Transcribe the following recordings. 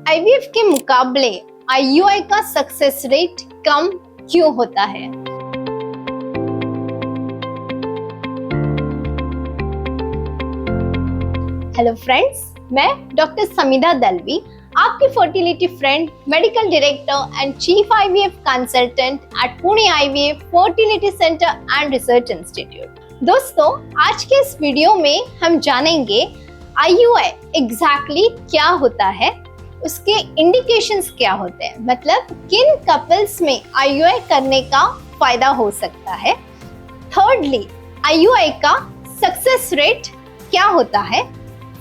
IVF के मुकाबले IUI का सक्सेस रेट कम क्यों होता है? हेलो फ्रेंड्स, मैं डॉक्टर समिधा दलवी, आपकी fertility friend, medical director and chief IVF consultant eight Pune IVF fertility centre and research institute. दोस्तों, आज के इस वीडियो में हम जानेंगे आईयूआई एग्जैक्टली क्या होता है, उसके इंडिकेशंस क्या होते हैं, मतलब किन कपल्स में आईयूआई करने का फायदा हो सकता है। थर्डली, आईयूआई का सक्सेस रेट क्या होता है।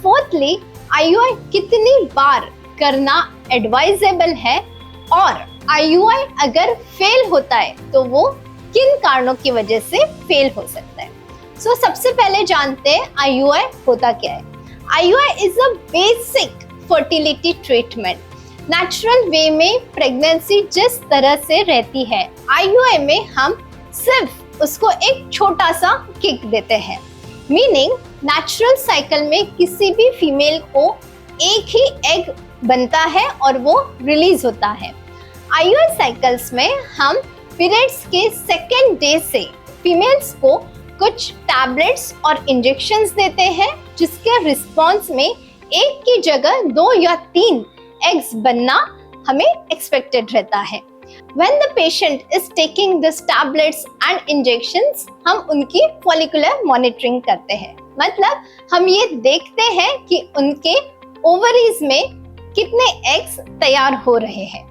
फोर्थली, आईयूआई कितनी बार करना एडवाइजेबल है, और आईयूआई अगर फेल होता है तो वो किन कारणों की वजह से फेल हो सकता है। सबसे पहले जानते हैं आईयूआई होता क्या है। IUI is a basic fertility treatment. Natural way में प्रेगनेंसी जिस तरह से रहती है, आईयूआई में हम सिर्फ उसको एक छोटा सा किक देते हैं। मीनिंग, नेचुरल साइकिल में किसी भी फीमेल को एक ही एग बनता है और वो रिलीज होता है। आईयूआई साइकिल्स में हम पीरियड्स के सेकेंड डे से फीमेल्स को कुछ टैबलेट्स और इंजेक्शंस देते हैं, जिसके रिस्पॉन्स में एक की जगह 2 या 3 एग्स बनना हमें एक्सपेक्टेड रहता है। When the patient is taking these tablets and injections, हम उनकी फॉलिकुलर मॉनिटरिंग करते हैं। मतलब हम ये देखते हैं कि उनके ओवरीज में कितने एग्स तैयार हो रहे हैं।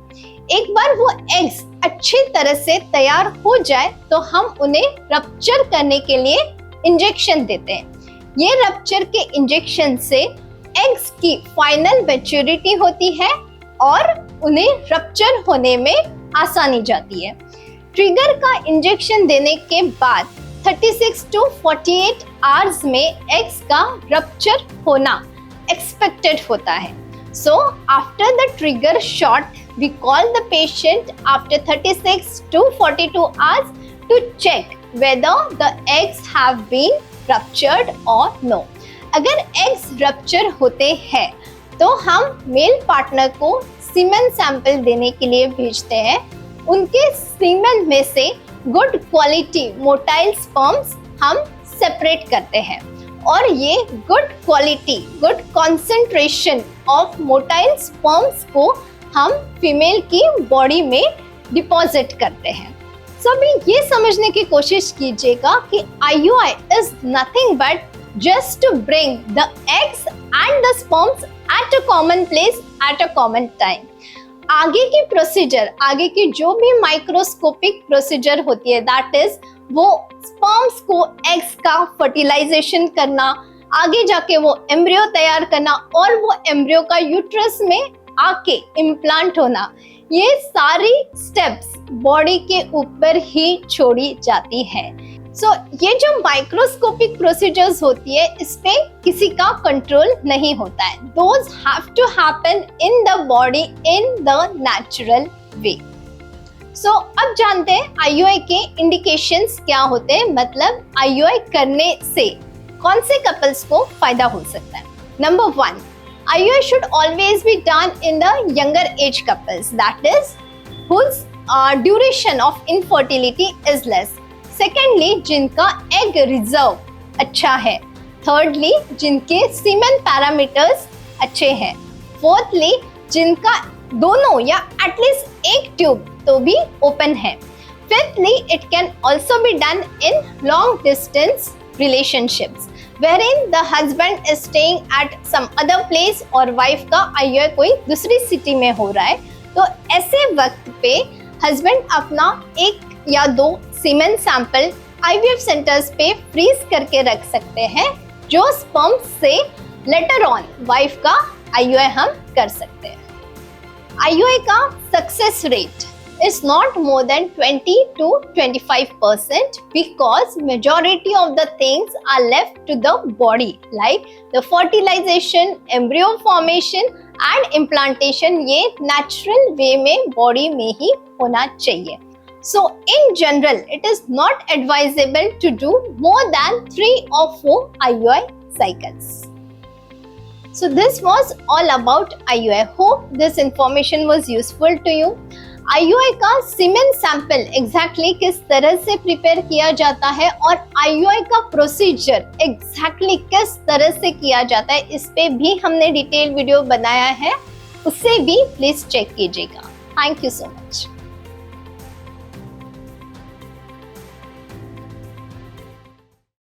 एक बार वो एग्स अच्छी तरह से तैयार हो जाए तो हम उन्हें रप्चर करने के लिए इंजेक्शन देते हैं। ये रप्चर के इंजेक्शन से एग्स की फाइनल मैच्योरिटी होती है और उन्हें रप्चर होने में आसानी जाती है। ट्रिगर का इंजेक्शन देने के बाद 36 to 48 आवर्स में एग्स का रप्चर होना एक्सपेक्टेड होता है। So after the trigger shot, we call the patient after 36 to 42 hours to check whether the eggs have been ruptured or no. अगर एग्स रप्चर होते हैं तो हम मेल पार्टनर को सीमेन सैंपल देने के लिए भेजते हैं। उनके सीमेन में से गुड क्वालिटी मोटाइल स्पर्म्स हम सेपरेट करते हैं, और ये good quality, good concentration of motile sperms को हम फीमेल की बॉडी में डिपॉजिट करते हैं। अभी ये समझने की कोशिश कीजिएगा कि IUI is nothing but just to bring the eggs and the sperms at a common place at a common time. आगे की प्रोसीजर, आगे की जो भी माइक्रोस्कोपिक प्रोसीजर होती है, दैट इज वो स्पर्म्स को एग्स का फर्टिलाइजेशन करना, आगे जाके वो एम्ब्रियो तैयार करना और वो एम्ब्रियो का यूट्रस में आके इम्प्लांट होना, ये सारी स्टेप्स बॉडी के ऊपर ही छोड़ी जाती है। ये जो माइक्रोस्कोपिक प्रोसीजर्स होती है, इस पे किसी का कंट्रोल नहीं होता है। Those have to happen in the body in the natural way. अब जानते हैं आईयूआई के इंडिकेशंस क्या होते हैं, मतलब आईयूआई करने से कौन से कपल्स को फायदा हो सकता है। Number 1, IUI should always be done in the younger age couples, that is whose duration of infertility is less. Secondly, जिनका एग रिजर्व अच्छा है। थर्डली, जिनके सीमेन पैरामीटर्स अच्छे हैं। फोर्थली, जिनका दोनों या एटलीस्ट एक ट्यूब तो भी ओपन है। Fifthly, it can also be done in long distance relationships wherein the husband is staying at some other place और वाइफ का आईयूआई कोई दूसरी सिटी में हो रहा है। तो ऐसे वक्त पे हस्बैंड अपना 1 या 2 सीमेन सैंपल आईवीएफ सेंटर्स पे फ्रीज करके रख सकते हैं, जो स्पर्म से लेटर ऑन वाइफ का आईयूआई हम कर सकते हैं। आईयूआई का success rate is not more than 20 to 25% because majority of the things are left to the body, like the fertilization, embryo formation and implantation, ये natural way में body में ही होना चाहिए। So in general, it is not advisable to do more than 3 or 4 IUI cycles. So this was all about IUI. Hope this information was useful to you. IUI का सीमेन sample exactly किस तरह से prepare किया जाता है और IUI का procedure exactly किस तरह से किया जाता है, इस पे भी हमने डिटेल वीडियो बनाया है, उससे भी प्लीज चेक कीजिएगा। Thank you so much.